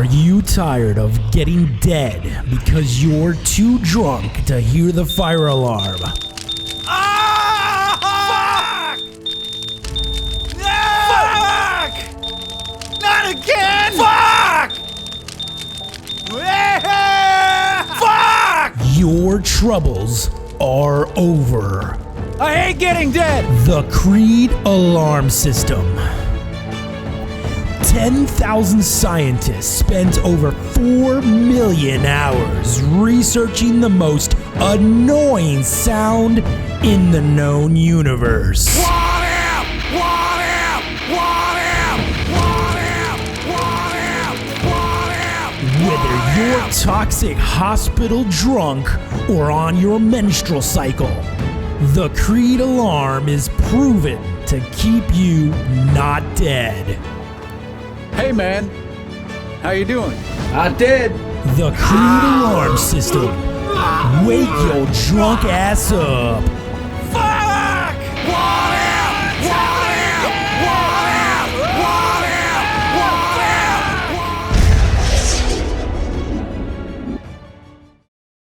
Are you tired of getting dead because you're too drunk to hear the fire alarm? Ah! Fuck! No! Fuck! Not again! Fuck! Fuck! Your troubles are over. I hate getting dead! The Creed Alarm System. 10,000 scientists spent over 4 million hours researching the most annoying sound in the known universe. What if? What if? What if? What if? What if? What if? Whether you're toxic hospital drunk or on your menstrual cycle, the Creed Alarm is proven to keep you not dead. Hey man, how you doing? I did. The Creed Alarm System. Wake your drunk ass up. Fuck! What if? What if? What